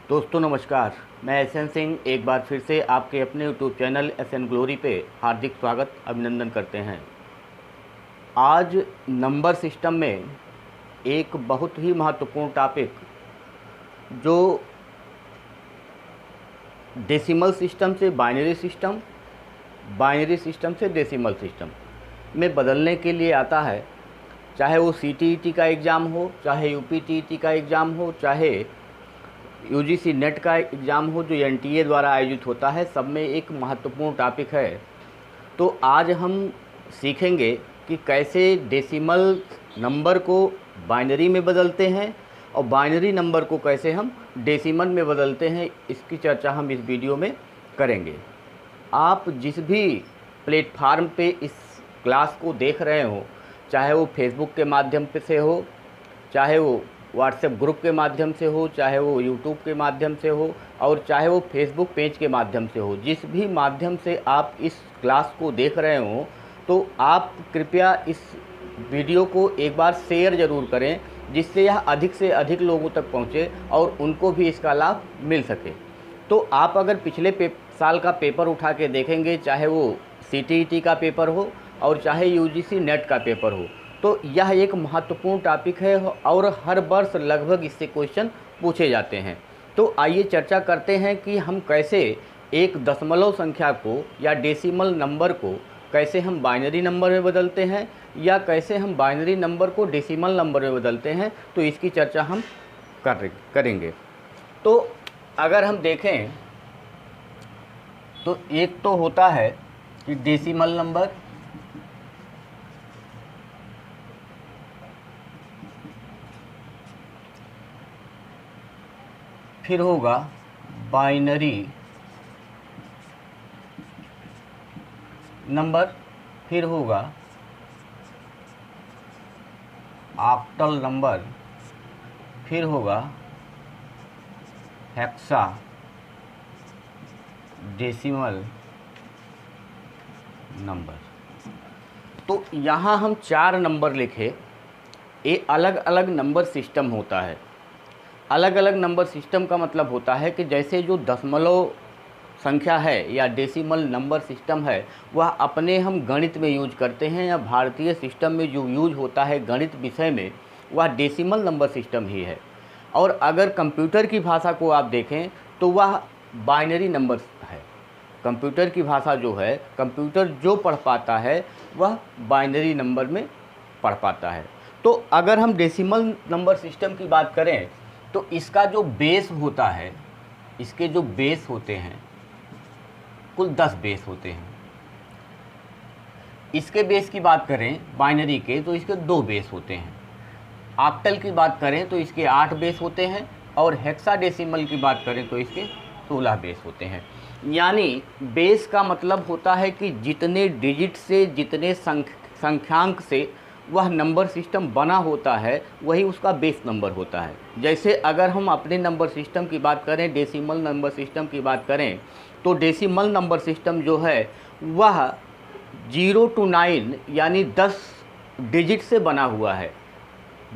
दोस्तों नमस्कार। मैं एसएन सिंह एक बार फिर से आपके अपने यूट्यूब चैनल एसएन ग्लोरी पे हार्दिक स्वागत अभिनंदन करते हैं। आज नंबर सिस्टम में एक बहुत ही महत्वपूर्ण टॉपिक जो डेसिमल सिस्टम से बाइनरी सिस्टम, बाइनरी सिस्टम से डेसिमल सिस्टम में बदलने के लिए आता है। चाहे वो सीटीईटी का एग्ज़ाम हो, चाहे यूपीटीईटी का एग्ज़ाम हो, चाहे यूजीसी नेट का एग्ज़ाम हो जो एनटीए द्वारा आयोजित होता है, सब में एक महत्वपूर्ण टॉपिक है। तो आज हम सीखेंगे कि कैसे डेसिमल नंबर को बाइनरी में बदलते हैं और बाइनरी नंबर को कैसे हम डेसिमल में बदलते हैं। इसकी चर्चा हम इस वीडियो में करेंगे। आप जिस भी प्लेटफार्म पे इस क्लास को देख रहे हो, चाहे वो फेसबुक के माध्यम से हो, चाहे वो व्हाट्सएप ग्रुप के माध्यम से हो, चाहे वो यूट्यूब के माध्यम से हो और चाहे वो फेसबुक पेज के माध्यम से हो, जिस भी माध्यम से आप इस क्लास को देख रहे हो, तो आप कृपया इस वीडियो को एक बार शेयर ज़रूर करें, जिससे यह अधिक से अधिक लोगों तक पहुंचे और उनको भी इसका लाभ मिल सके। तो आप अगर पिछले साल का पेपर उठा के देखेंगे, चाहे वो सीटीईटी का पेपर हो और चाहे यूजीसी नेट का पेपर हो, तो यह एक महत्वपूर्ण टॉपिक है और हर वर्ष लगभग इससे क्वेश्चन पूछे जाते हैं। तो आइए चर्चा करते हैं कि हम कैसे एक दशमलव संख्या को या डेसिमल नंबर को कैसे हम बाइनरी नंबर में बदलते हैं या कैसे हम बाइनरी नंबर को डेसिमल नंबर में बदलते हैं। तो इसकी चर्चा हम करेंगे। तो अगर हम देखें तो एक तो होता है कि डेसिमल नंबर, फिर होगा बाइनरी नंबर, फिर होगा ऑक्टल नंबर, फिर होगा हेक्सा डेसिमल नंबर। तो यहाँ हम 4 नंबर लिखे। ये अलग अलग नंबर सिस्टम होता है। अलग अलग नंबर सिस्टम का मतलब होता है कि जैसे जो दशमलव संख्या है या डेसिमल नंबर सिस्टम है, वह अपने हम गणित में यूज करते हैं या भारतीय सिस्टम में जो यूज होता है गणित विषय में, वह डेसिमल नंबर सिस्टम ही है। और अगर कंप्यूटर की भाषा को आप देखें तो वह बाइनरी नंबर है। कंप्यूटर की भाषा जो है, कंप्यूटर जो पढ़ पाता है वह बाइनरी नंबर में पढ़ पाता है। तो अगर हम डेसिमल नंबर सिस्टम की बात करें तो इसका जो बेस होता है, इसके जो बेस होते हैं, कुल 10 बेस होते हैं। इसके बेस की बात करें बाइनरी के तो इसके 2 बेस होते हैं। ऑक्टल की बात करें तो इसके 8 बेस होते हैं और हेक्साडेसिमल की बात करें तो इसके 16 बेस होते हैं। यानी बेस का मतलब होता है कि जितने डिजिट से, जितने संख्यांक से वह नंबर सिस्टम बना होता है, वही उसका बेस नंबर होता है। जैसे अगर हम अपने नंबर सिस्टम की बात करें, डेसिमल नंबर सिस्टम की बात करें, तो डेसिमल नंबर सिस्टम जो है वह 0 to 9 यानी 10 डिजिट से बना हुआ है।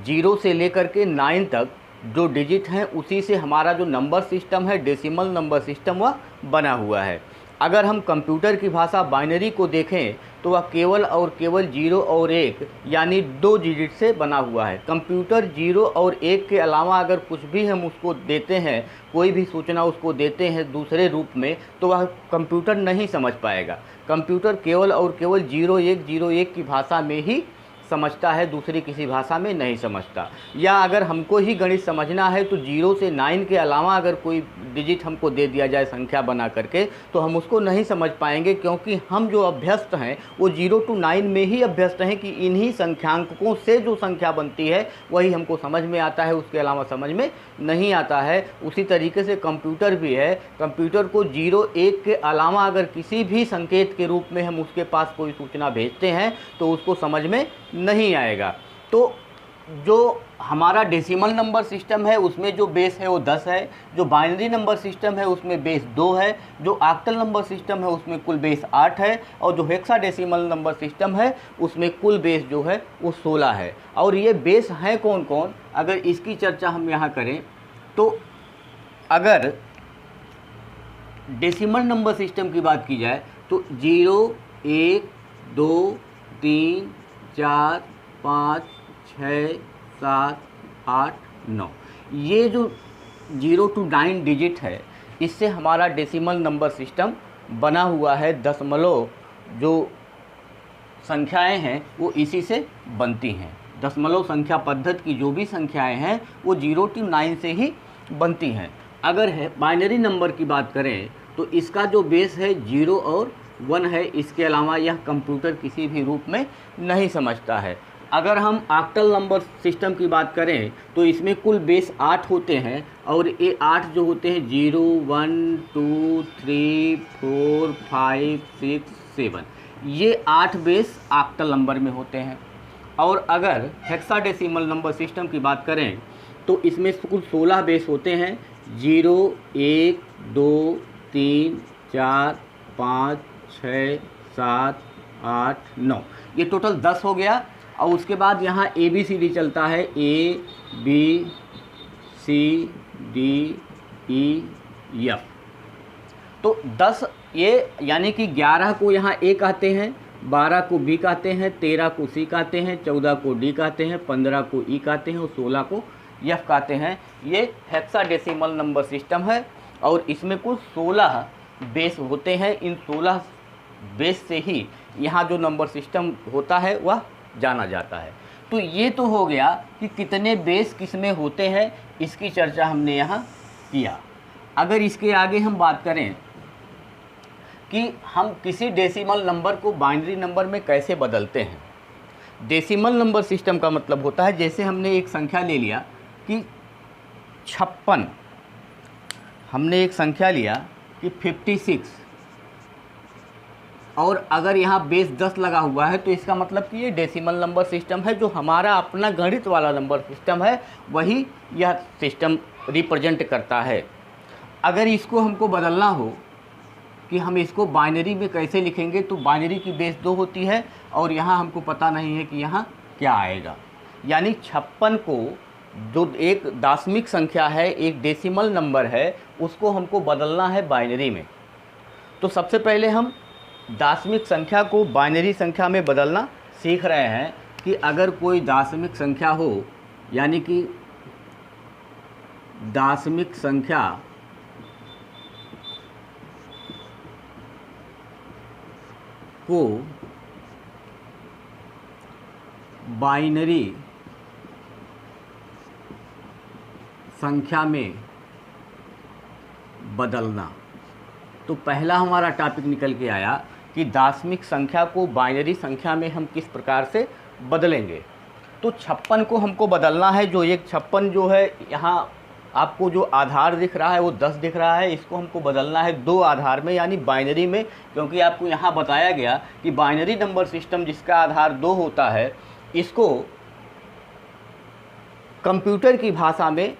0 से लेकर के 9 तक जो डिजिट हैं उसी से हमारा जो नंबर सिस्टम है, डेसिमल नंबर सिस्टम, वह बना हुआ है। अगर हम कंप्यूटर की भाषा बाइनरी को देखें तो वह केवल और केवल 0 और 1 यानी 2 डिजिट से बना हुआ है। कंप्यूटर 0 और 1 के अलावा अगर कुछ भी हम उसको देते हैं, कोई भी सूचना उसको देते हैं दूसरे रूप में, तो वह कंप्यूटर नहीं समझ पाएगा। कंप्यूटर केवल और केवल 0101 की भाषा में ही समझता है, दूसरी किसी भाषा में नहीं समझता। या अगर हमको ही गणित समझना है तो 0 से 9 के अलावा अगर कोई डिजिट हमको दे दिया जाए संख्या बना करके, तो हम उसको नहीं समझ पाएंगे, क्योंकि हम जो अभ्यस्त हैं वो 0 to 9 में ही अभ्यस्त हैं कि इन्हीं संख्यांकों से जो संख्या बनती है वही हमको समझ में आता है, उसके अलावा समझ में नहीं आता है। उसी तरीके से कंप्यूटर भी है। कंप्यूटर को 0-1 के अलावा अगर किसी भी संकेत के रूप में हम उसके पास कोई सूचना भेजते हैं तो उसको समझ में नहीं आएगा। तो जो हमारा डेसिमल नंबर सिस्टम है उसमें जो बेस है वो 10 है, जो बाइनरी नंबर सिस्टम है उसमें बेस 2 है, जो ऑक्टल नंबर सिस्टम है उसमें कुल बेस 8 है और जो हेक्साडेसिमल नंबर सिस्टम है उसमें कुल बेस जो है वो 16 है। और ये बेस हैं कौन कौन, अगर इसकी चर्चा हम यहाँ करें तो अगर डेसिमल नंबर सिस्टम की बात की जाए तो 0, 1, 2, 3, 4, 5, 6, 7, 8, 9, ये जो 0 to 9 डिजिट है, इससे हमारा डेसिमल नंबर सिस्टम बना हुआ है। दशमलव जो संख्याएं हैं वो इसी से बनती हैं। दशमलव संख्या पद्धति की जो भी संख्याएं हैं वो 0 to 9 से ही बनती हैं। अगर है बाइनरी नंबर की बात करें तो इसका जो बेस है 0 और 1 है, इसके अलावा यह कंप्यूटर किसी भी रूप में नहीं समझता है। अगर हम ऑक्टल नंबर सिस्टम की बात करें तो इसमें कुल बेस 8 होते हैं और ये 8 जो होते हैं 0, 1, 2, 3, 4, 5, 6, 7, ये 8 बेस ऑक्टल नंबर में होते हैं। और अगर हेक्साडेसिमल नंबर सिस्टम की बात करें तो इसमें कुल 16 बेस होते हैं। 0, 1, 2, 3, 4, 5, 6, 7, 8, 9, ये टोटल 10 हो गया। और उसके बाद यहाँ ABCD चलता है, A, B, C, D, E, F। तो 10 ये यानी कि 11 को यहाँ A कहते हैं, 12 को B कहते हैं, 13 को C कहते हैं, 14 को D कहते हैं, 15 को E कहते हैं और 16 को F कहते हैं। ये हेक्साडेसिमल नंबर सिस्टम है और इसमें कुल 16 बेस होते हैं। इन 16 बेस से ही यहाँ जो नंबर सिस्टम होता है वह जाना जाता है। तो ये तो हो गया कि कितने बेस किसमें होते हैं, इसकी चर्चा हमने यहाँ किया। अगर इसके आगे हम बात करें कि हम किसी डेसिमल नंबर को बाइनरी नंबर में कैसे बदलते हैं। डेसिमल नंबर सिस्टम का मतलब होता है, जैसे हमने एक संख्या ले लिया कि 56, हमने एक संख्या लिया कि 56, और अगर यहाँ बेस 10 लगा हुआ है तो इसका मतलब कि ये डेसिमल नंबर सिस्टम है। जो हमारा अपना गणित वाला नंबर सिस्टम है वही यह सिस्टम रिप्रेजेंट करता है। अगर इसको हमको बदलना हो कि हम इसको बाइनरी में कैसे लिखेंगे, तो बाइनरी की बेस 2 होती है और यहाँ हमको पता नहीं है कि यहाँ क्या आएगा। यानी 56 को जो एक दशमिक संख्या है, एक डेसिमल नंबर है, उसको हमको बदलना है बाइनरी में। तो सबसे पहले हम दशमिक संख्या को बाइनरी संख्या में बदलना सीख रहे हैं कि अगर कोई दशमिक संख्या हो, यानी कि दशमिक संख्या को बाइनरी संख्या में बदलना, तो पहला हमारा टॉपिक निकल के आया कि दशमिक संख्या को बाइनरी संख्या में हम किस प्रकार से बदलेंगे। तो 56 को हमको बदलना है। जो एक 56 जो है, यहाँ आपको जो आधार दिख रहा है वो 10 दिख रहा है, इसको हमको बदलना है 2 आधार में, यानी बाइनरी में। क्योंकि आपको यहाँ बताया गया कि बाइनरी नंबर सिस्टम जिसका आधार 2 होता है, इसको कंप्यूटर की भाषा में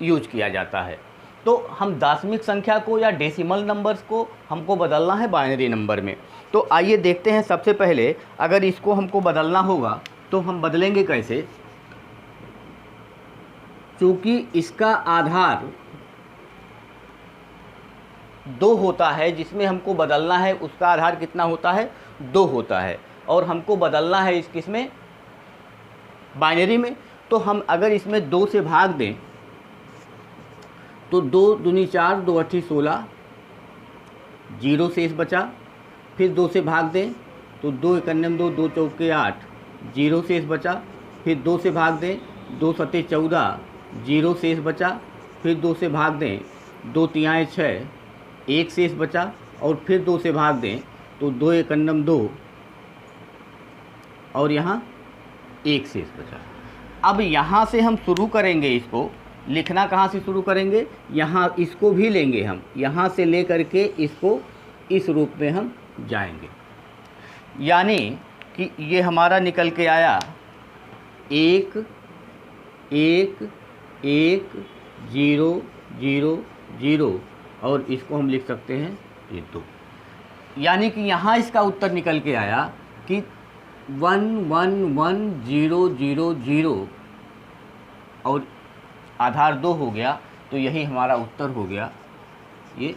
यूज किया जाता है। तो हम दशमिक संख्या को या डेसिमल नंबर्स को हमको बदलना है बाइनरी नंबर में। तो आइए देखते हैं। सबसे पहले अगर इसको हमको बदलना होगा तो हम बदलेंगे कैसे। चूँकि इसका आधार 2 होता है, जिसमें हमको बदलना है उसका आधार कितना होता है, 2 होता है, और हमको बदलना है किसमें, बाइनरी में। तो हम अगर इसमें 2 से भाग दें तो 2 दूनी 4, 2 अठी 16, 0 शेष बचा। फिर 2 से भाग दें तो 2 एकन्नम 2, 2 चौके 8, 0 शेष बचा। फिर 2 से भाग दें, 2 सत्ते 14, 0 शेष बचा। फिर 2 से भाग दें, 2 तिहाई 6, 1 शेष बचा। और फिर 2 से भाग दें तो 2 एकन्नम 2 और यहाँ 1 शेष बचा। अब यहाँ से हम शुरू करेंगे, इसको लिखना कहाँ से शुरू करेंगे, यहाँ इसको भी लेंगे हम, यहाँ से ले करके इसको इस रूप में हम जाएंगे। यानी कि ये हमारा निकल के आया 1 1 1 0 0 0, और इसको हम लिख सकते हैं ये 2। यानी कि यहाँ इसका उत्तर निकल के आया कि 1 1 1 0 0 0 और आधार 2 हो गया। तो यही हमारा उत्तर हो गया। ये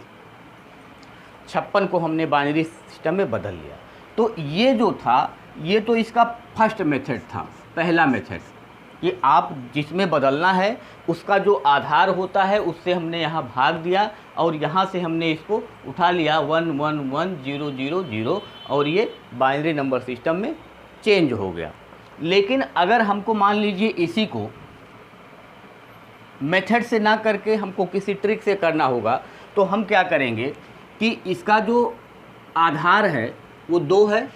56 को हमने बाइनरी सिस्टम में बदल लिया। तो ये जो था, ये तो इसका फर्स्ट मेथड था, पहला मेथड, कि आप जिसमें बदलना है उसका जो आधार होता है उससे हमने यहाँ भाग दिया और यहाँ से हमने इसको उठा लिया 111000 और ये बाइनरी नंबर सिस्टम में चेंज हो गया। लेकिन अगर हमको मान लीजिए इसी को मेथड से ना करके हमको किसी ट्रिक से करना होगा, तो हम क्या करेंगे कि इसका जो आधार है वो 2 है,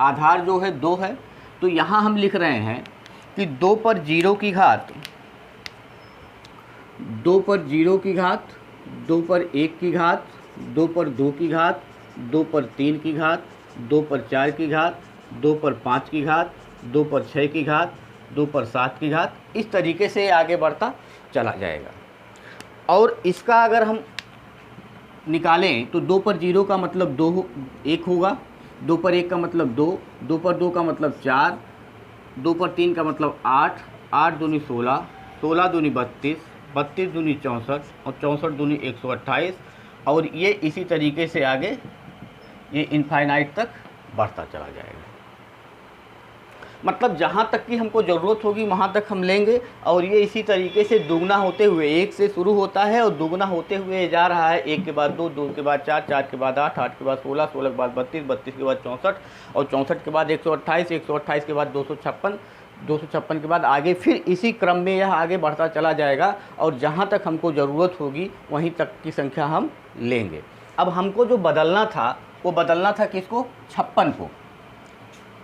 आधार जो है 2 है, तो यहाँ हम लिख रहे हैं कि 2 पर 0 की घात, 2 पर 0 की घात, 2 पर 1 की घात, 2 पर 2 की घात, 2 पर 3 की घात, 2 पर 4 की घात, 2 पर 5 की घात, 2 पर 6 की घात, 2 पर 7 की घात, इस तरीके से आगे बढ़ता चला जाएगा। और इसका अगर हम निकालें तो 2 पर 0 का मतलब 1 होगा, 2 पर 1 का मतलब 2, 2 पर 2 का मतलब 4, 2 पर 3 का मतलब 8, 8 दूनी 16, 16 दूनी 32, 32 दूनी 64 और 64 दूनी 128, और ये इसी तरीके से आगे ये इनफाइनाइट तक बढ़ता चला जाएगा। मतलब जहाँ तक की हमको ज़रूरत होगी वहाँ तक हम लेंगे, और ये इसी तरीके से दुगना होते हुए 1 से शुरू होता है और दुगना होते हुए जा रहा है, 1 के बाद 2, 2 के बाद 4, 4 के बाद 8, 8 के बाद 16, 16 के बाद 32, 32 के बाद 64 और 64 के बाद 128, 128 के बाद 256, 256 के बाद आगे फिर इसी क्रम में यह आगे बढ़ता चला जाएगा, और जहाँ तक हमको ज़रूरत होगी वहीं तक की संख्या हम लेंगे। अब हमको जो बदलना था वो बदलना था किसको? 56 को।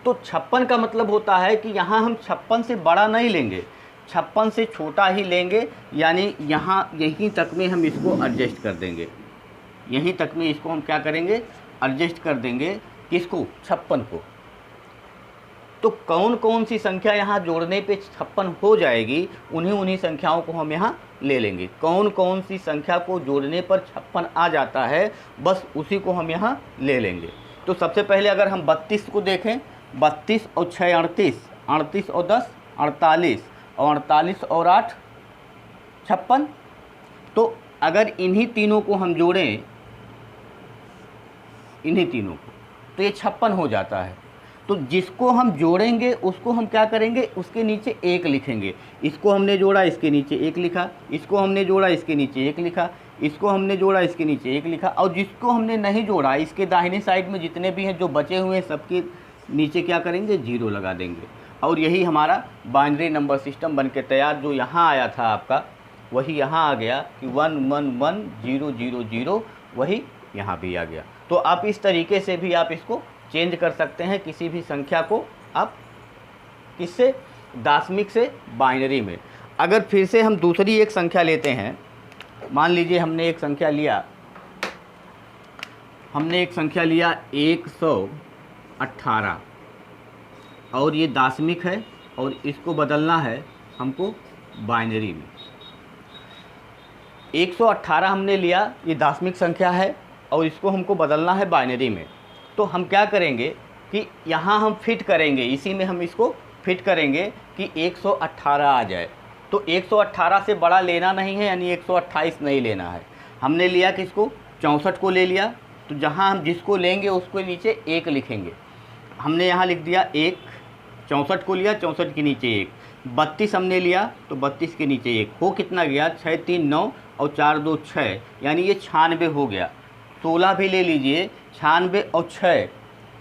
तो 56 का मतलब होता है कि यहाँ हम 56 से बड़ा नहीं लेंगे, 56 से छोटा ही लेंगे, यानी यहाँ यहीं तक में हम इसको एडजस्ट कर देंगे, यहीं तक में इसको हम क्या करेंगे? एडजस्ट कर देंगे। किसको? 56 को। तो कौन कौन सी संख्या यहाँ जोड़ने पे 56 हो जाएगी, उन्हीं संख्याओं को हम यहाँ ले लेंगे। कौन कौन सी संख्या को जोड़ने पर 56 आ जाता है, बस उसी को हम यहाँ ले लेंगे। तो सबसे पहले अगर हम 32 को देखें, 32 और 6 38, 38 और 10 48, और 48 और 8 56। तो अगर इन्हीं तीनों को हम जोड़ें, इन्हीं तीनों को, तो ये 56 हो जाता है। तो जिसको हम जोड़ेंगे उसको हम क्या करेंगे? उसके नीचे 1 लिखेंगे। इसको हमने जोड़ा, इसके नीचे 1 लिखा, इसको हमने जोड़ा, इसके नीचे 1 लिखा, इसको हमने जोड़ा, इसके नीचे 1 लिखा, और जिसको हमने नहीं जोड़ा, इसके दाहिने साइड में जितने भी हैं जो बचे हुए हैं सबके नीचे क्या करेंगे? 0 लगा देंगे। और यही हमारा बाइनरी नंबर सिस्टम बन के तैयार, जो यहाँ आया था आपका वही यहाँ आ गया कि 111000, वही यहाँ भी आ गया। तो आप इस तरीके से भी आप इसको चेंज कर सकते हैं, किसी भी संख्या को आप किससे? दशमिक से बाइनरी में। अगर फिर से हम दूसरी एक संख्या लेते हैं, मान लीजिए हमने एक संख्या लिया, 118, और ये दशमिक है और इसको बदलना है हमको बाइनरी में। 118 हमने लिया, ये दशमिक संख्या है और इसको हमको बदलना है बाइनरी में। तो हम क्या करेंगे कि यहाँ हम फिट करेंगे, इसी में हम इसको फिट करेंगे कि 118 आ जाए। तो 118 से बड़ा लेना नहीं है, यानी 128 नहीं लेना है। हमने लिया किसको? 64 को ले लिया। तो जहाँ हम जिसको लेंगे उसको नीचे 1 लिखेंगे। हमने यहाँ लिख दिया 1, 64 को लिया, 64 के नीचे 1, 32 हमने लिया तो 32 के नीचे 1, हो कितना गया? 6 3 9 और 4 2 6, यानी ये 96 हो गया। 16 भी ले लीजिए, 96 और 6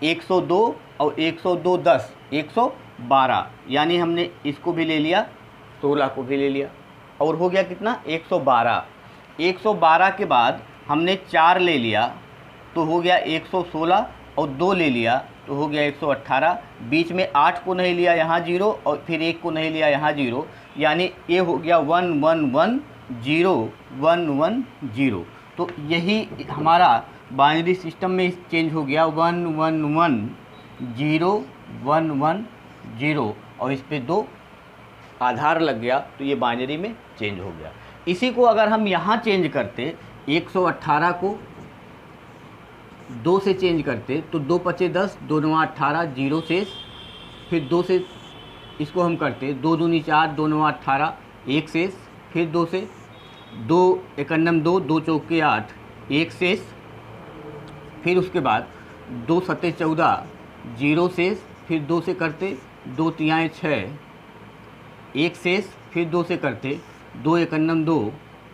102 और 102 10 112, यानी हमने इसको भी ले लिया, 16 को भी ले लिया, और हो गया कितना? 112। 112 के बाद हमने 4 ले लिया तो हो गया 116, और 2 ले लिया तो हो गया 118। बीच में 8 को नहीं लिया, यहाँ 0, और फिर 1 को नहीं लिया, यहाँ 0, यानी ये हो गया 1110 तो यही हमारा बाइनरी सिस्टम में चेंज हो गया 110110 और इस पे 2 आधार लग गया, तो ये बाइनरी में चेंज हो गया। इसी को अगर हम यहाँ चेंज करते, 118 को 2 से चेंज करते तो 2 पचे 10, 2 9 18, 0 शेष, फिर 2 से इसको हम करते, 2 दूनी 4, 2 9 18, 1 शेष, फिर 2 से 2 एकन्नम 2, 2 चौके 8, 1 शेष, फिर उसके बाद 2 सत्ते 14, 0 शेष, फिर 2 से करते 2 तियाएँ 6, 1 शेष, फिर 2 से करते 2 एकन्नम 2,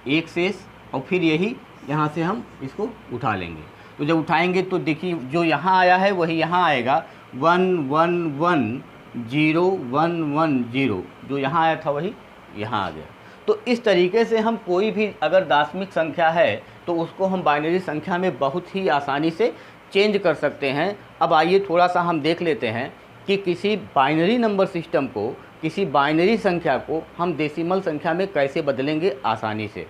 1 शेष, और फिर यही यहाँ से हम इसको उठा लेंगे। तो जब उठाएंगे तो देखिए जो यहाँ आया है वही यहाँ आएगा, 1 1 1 0 1 1 0, जो यहाँ आया था वही यहाँ आ गया। तो इस तरीके से हम कोई भी अगर दाशमिक संख्या है तो उसको हम बाइनरी संख्या में बहुत ही आसानी से चेंज कर सकते हैं। अब आइए थोड़ा सा हम देख लेते हैं कि किसी बाइनरी नंबर सिस्टम को, किसी बाइनरी संख्या को हम डेसिमल संख्या में कैसे बदलेंगे आसानी से।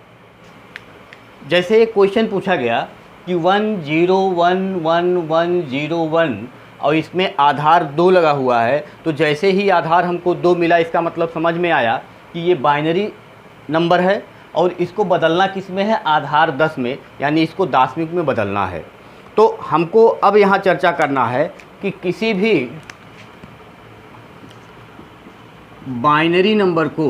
जैसे एक क्वेश्चन पूछा गया कि 1 0 1 1 1 0 1 और इसमें आधार 2 लगा हुआ है, तो जैसे ही आधार हमको 2 मिला इसका मतलब समझ में आया कि ये बाइनरी नंबर है और इसको बदलना किस में है, आधार 10 में, यानी इसको दाशमिक में बदलना है। तो हमको अब यहाँ चर्चा करना है कि किसी भी बाइनरी नंबर को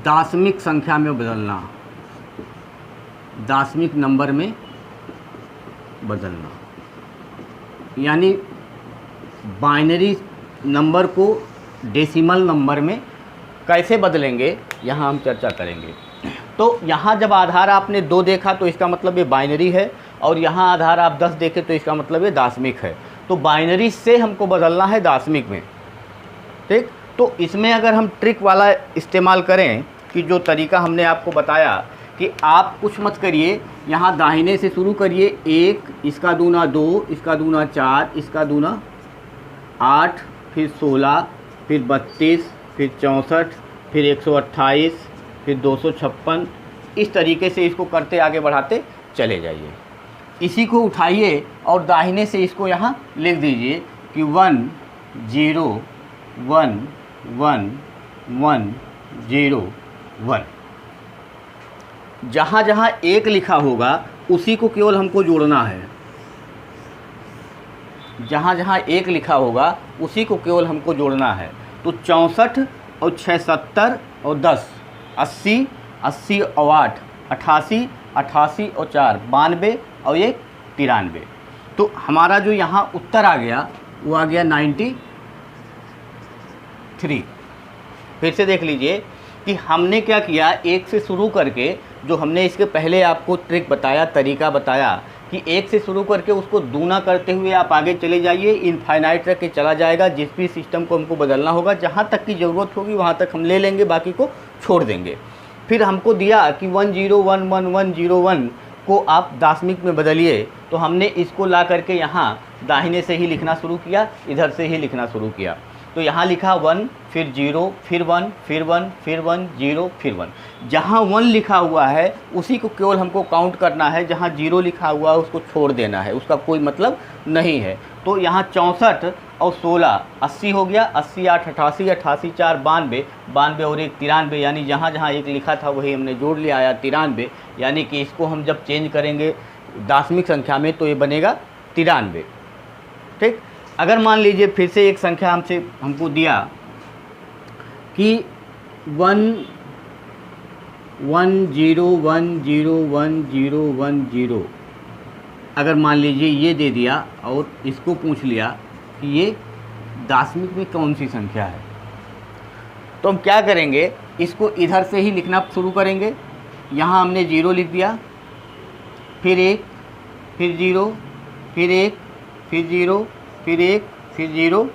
दाशमिक संख्या में बदलना, दाशमिक नंबर में बदलना, यानी बाइनरी नंबर को डेसिमल नंबर में कैसे बदलेंगे, यहाँ हम चर्चा करेंगे। तो यहाँ जब आधार आपने 2 देखा तो इसका मतलब ये बाइनरी है, और यहाँ आधार आप 10 देखे तो इसका मतलब ये दाशमिक है। तो बाइनरी से हमको बदलना है दाशमिक में, ठीक। तो इसमें अगर हम ट्रिक वाला इस्तेमाल करें कि जो तरीका हमने आपको बताया कि आप कुछ मत करिए, यहाँ दाहिने से शुरू करिए, 1, इसका दूना 2, इसका दूना 4, इसका दूना 8, फिर 16, फिर 32, फिर 64, फिर 128, फिर 256, इस तरीके से इसको करते आगे बढ़ाते चले जाइए। इसी को उठाइए और दाहिने से इसको यहाँ लिख दीजिए कि 1 0 1 1 1 0 1। जहाँ जहाँ 1 लिखा होगा उसी को केवल हमको जोड़ना है, जहाँ जहाँ 1 लिखा होगा उसी को केवल हमको जोड़ना है। तो 64 और 6 70 और 10 80, 80 और 8 88, 88 और 4 92 और 1 93। तो हमारा जो यहाँ उत्तर आ गया वो आ गया 93। फिर से देख लीजिए कि हमने क्या किया, 1 से शुरू करके, जो हमने इसके पहले आपको ट्रिक बताया, तरीका बताया कि 1 से शुरू करके उसको दूना करते हुए आप आगे चले जाइए, इनफाइनाइट तक के चला जाएगा। जिस भी सिस्टम को हमको बदलना होगा, जहाँ तक की ज़रूरत होगी वहाँ तक हम ले लेंगे, बाकी को छोड़ देंगे। फिर हमको दिया कि 1 0 1 1 1 0 1 को आप दाशमिक में बदलिए, तो हमने इसको ला करके यहाँ दाहिने से ही लिखना शुरू किया, इधर से ही लिखना शुरू किया। तो यहाँ लिखा 1, फिर 0, फिर 1, फिर 1, फिर 1 0, फिर 1। जहाँ 1 लिखा हुआ है उसी को केवल हमको काउंट करना है, जहाँ 0 लिखा हुआ है उसको छोड़ देना है, उसका कोई मतलब नहीं है। तो यहाँ 64 और 16 80 हो गया, 80 8 88, 88 4 92, 92 और 1 93, यानी जहाँ जहाँ 1 लिखा था वही हमने जोड़ लिया आया 93। यानी कि इसको हम जब चेंज करेंगे दाशमिक संख्या में तो ये बनेगा 93, ठीक। अगर मान लीजिए फिर से एक संख्या हमको दिया कि 1 1 0 1 0 1 0 1 0, अगर मान लीजिए ये दे दिया और इसको पूछ लिया कि ये दाशमिक में कौन सी संख्या है, तो हम क्या करेंगे, इसको इधर से ही लिखना शुरू करेंगे। यहाँ हमने 0 लिख दिया, फिर 1, फिर 0, फिर 1, फिर 0, फिर 1, फिर 0,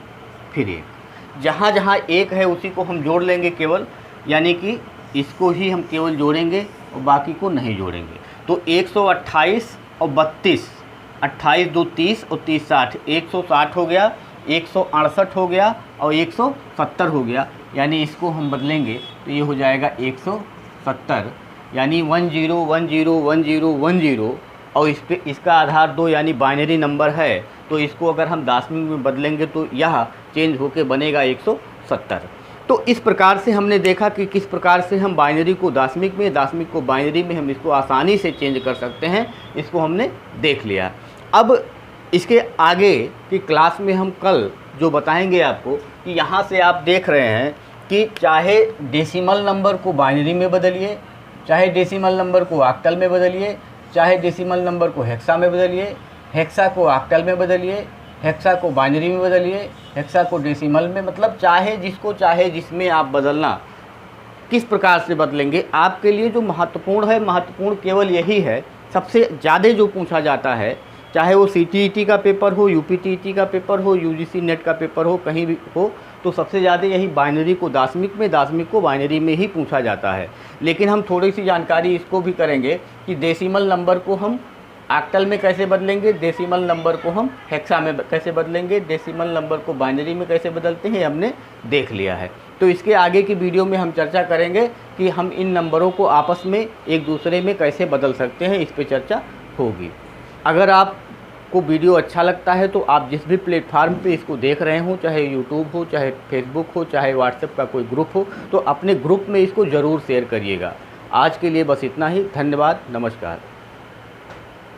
फिर 1। जहाँ जहाँ 1 है उसी को हम जोड़ लेंगे केवल, यानी कि इसको ही हम केवल जोड़ेंगे और बाकी को नहीं जोड़ेंगे। तो 128 और 32, 28 2 30 और 30 60, 160 हो गया, 168 हो गया और 170 हो गया। यानी इसको हम बदलेंगे तो ये हो जाएगा 170, यानी 1 0 1 0 1 0 1 0, और इस पे इसका आधार 2 यानी बाइनरी नंबर है, तो इसको अगर हम दाशमिक में बदलेंगे तो यह चेंज होके बनेगा 170। तो इस प्रकार से हमने देखा कि किस प्रकार से हम बाइनरी को दाशमिक में, दाशमिक को बाइनरी में हम इसको आसानी से चेंज कर सकते हैं, इसको हमने देख लिया। अब इसके आगे की क्लास में हम कल जो बताएंगे आपको कि यहाँ से आप देख रहे हैं कि चाहे डेसिमल नंबर को बाइनरी में बदलिए, चाहे डेसिमल नंबर को ऑक्टल में बदलिए, चाहे डेसिमल नंबर को हेक्सा में बदलिए, हेक्सा को ऑक्टल में बदलिए, हेक्सा को बाइनरी में बदलिए, हेक्सा को डेसिमल में, मतलब चाहे जिसको चाहे जिसमें आप बदलना किस प्रकार से बदलेंगे। आपके लिए जो महत्वपूर्ण है, महत्वपूर्ण केवल यही है, सबसे ज़्यादा जो पूछा जाता है, चाहे वो CTET का पेपर हो, UPTET का पेपर हो, UGC नेट का पेपर हो, कहीं भी हो, तो सबसे ज़्यादा यही बाइनरी को दाशमिक में, दाशमिक को बाइनरी में ही पूछा जाता है। लेकिन हम थोड़ी सी जानकारी इसको भी करेंगे कि डेसिमल नंबर को हम ऑक्टल में कैसे बदलेंगे, डेसिमल नंबर को हम हेक्सा में कैसे बदलेंगे, डेसिमल नंबर को बाइनरी में कैसे बदलते हैं, हमने देख लिया है। तो इसके आगे की वीडियो में हम चर्चा करेंगे कि हम इन नंबरों को आपस में एक दूसरे में कैसे बदल सकते हैं, इस पर चर्चा होगी। अगर आपको वीडियो अच्छा लगता है तो आप जिस भी प्लेटफार्म पे इसको देख रहे हो, चाहे यूट्यूब हो, चाहे फेसबुक हो, चाहे व्हाट्सएप का कोई ग्रुप हो, तो अपने ग्रुप में इसको ज़रूर शेयर करिएगा। आज के लिए बस इतना ही। धन्यवाद, नमस्कार।